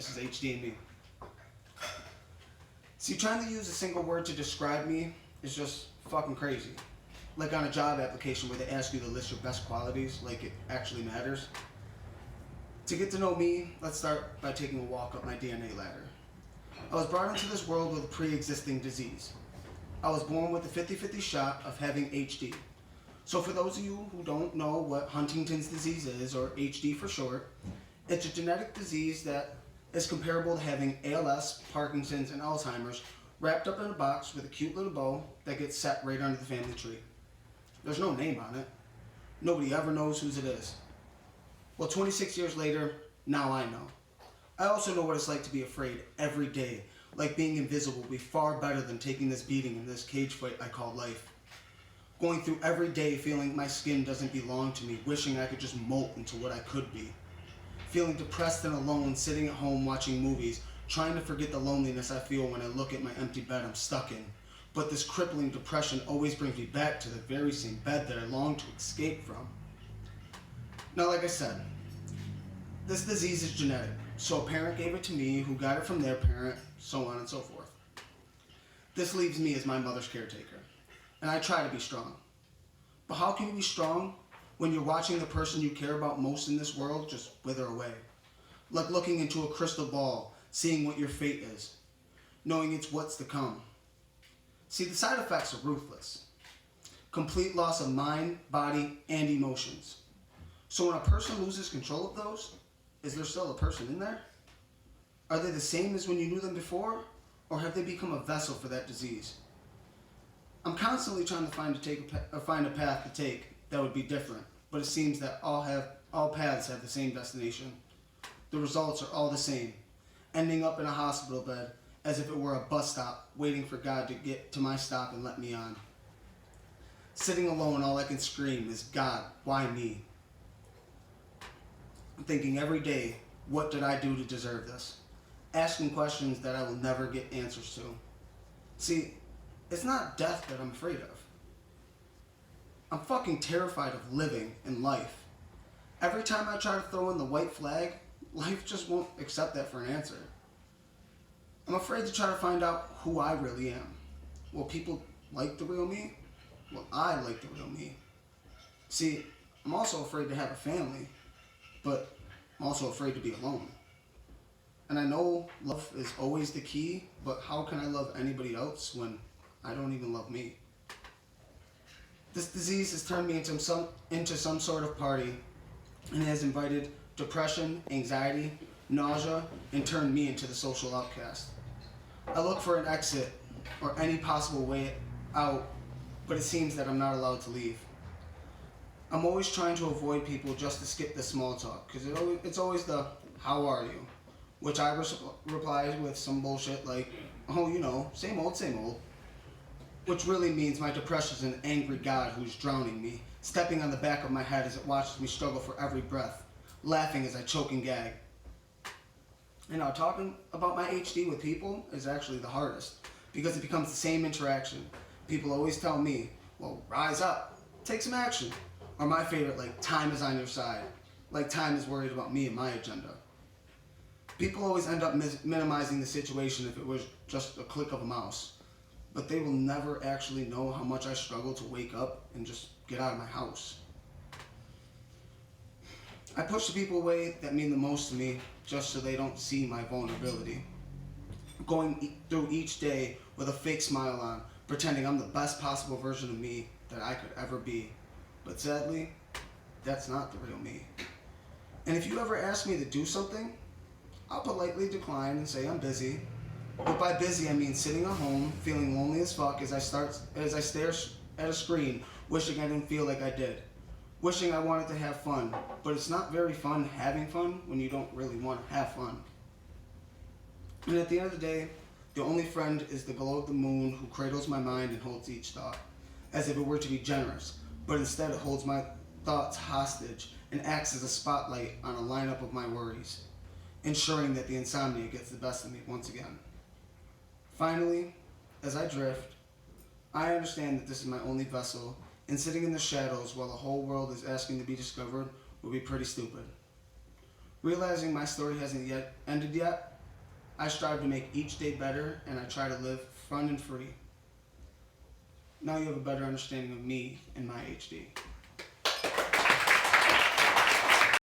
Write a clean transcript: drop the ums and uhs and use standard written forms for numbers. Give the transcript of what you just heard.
This is HD and me. See, trying to use a single word to describe me is just fucking crazy. Like on a job application where they ask you to list your best qualities, like it actually matters. To get to know me, let's start by taking a walk up my DNA ladder. I was brought into this world with a pre-existing disease. I was born with a 50-50 shot of having HD. So for those of you who don't know what Huntington's disease is, or HD for short, it's a genetic disease that is comparable to having ALS, Parkinson's, and Alzheimer's wrapped up in a box with a cute little bow that gets set right under the family tree. There's no name on it. Nobody ever knows whose it is. Well, 26 years later, now I know. I also know what it's like to be afraid every day, like being invisible will be far better than taking this beating in this cage fight I call life. Going through every day feeling my skin doesn't belong to me, wishing I could just molt into what I could be. Feeling depressed and alone, sitting at home watching movies, trying to forget the loneliness I feel when I look at my empty bed I'm stuck in. But this crippling depression always brings me back to the very same bed that I long to escape from. Now, like I said, this disease is genetic, so a parent gave it to me who got it from their parent, so on and so forth. This leaves me as my mother's caretaker, and I try to be strong. But how can you be strong when you're watching the person you care about most in this world just wither away? Like looking into a crystal ball, seeing what your fate is, knowing it's what's to come. See, the side effects are ruthless. Complete loss of mind, body, and emotions. So when a person loses control of those, is there still a person in there? Are they the same as when you knew them before, or have they become a vessel for that disease? I'm constantly trying to find a path to take that would be different, but it seems that all paths have the same destination. The results are all the same, ending up in a hospital bed as if it were a bus stop, waiting for God to get to my stop and let me on. Sitting alone, all I can scream is, God, why me? I'm thinking every day, what did I do to deserve this? Asking questions that I will never get answers to. See, it's not death that I'm afraid of. I'm fucking terrified of living and life. Every time I try to throw in the white flag, life just won't accept that for an answer. I'm afraid to try to find out who I really am. Will people like the real me? Will I like the real me? See, I'm also afraid to have a family, but I'm also afraid to be alone. And I know love is always the key, but how can I love anybody else when I don't even love me? This disease has turned me into some sort of party and has invited depression, anxiety, nausea, and turned me into the social outcast. I look for an exit or any possible way out, but it seems that I'm not allowed to leave. I'm always trying to avoid people just to skip the small talk, because it's always the, how are you? Which I reply with some bullshit like, oh, you know, same old, which really means my depression is an angry God who's drowning me, stepping on the back of my head as it watches me struggle for every breath, laughing as I choke and gag. You know, talking about my HD with people is actually the hardest, because it becomes the same interaction. People always tell me, well, rise up, take some action. Or my favorite, like, time is on your side. Like time is worried about me and my agenda. People always end up minimizing the situation if it was just a click of a mouse. But they will never actually know how much I struggle to wake up and just get out of my house. I push the people away that mean the most to me just so they don't see my vulnerability. Going through each day with a fake smile on, pretending I'm the best possible version of me that I could ever be. But sadly, that's not the real me. And if you ever ask me to do something, I'll politely decline and say I'm busy. But by busy, I mean sitting at home, feeling lonely as fuck as I stare at a screen, wishing I didn't feel like I did. Wishing I wanted to have fun, but it's not very fun having fun when you don't really want to have fun. And at the end of the day, the only friend is the glow of the moon who cradles my mind and holds each thought, as if it were to be generous, but instead it holds my thoughts hostage and acts as a spotlight on a lineup of my worries, ensuring that the insomnia gets the best of me once again. Finally, as I drift, I understand that this is my only vessel, and sitting in the shadows while the whole world is asking to be discovered would be pretty stupid. Realizing my story hasn't yet ended yet, I strive to make each day better, and I try to live fun and free. Now you have a better understanding of me and my HD.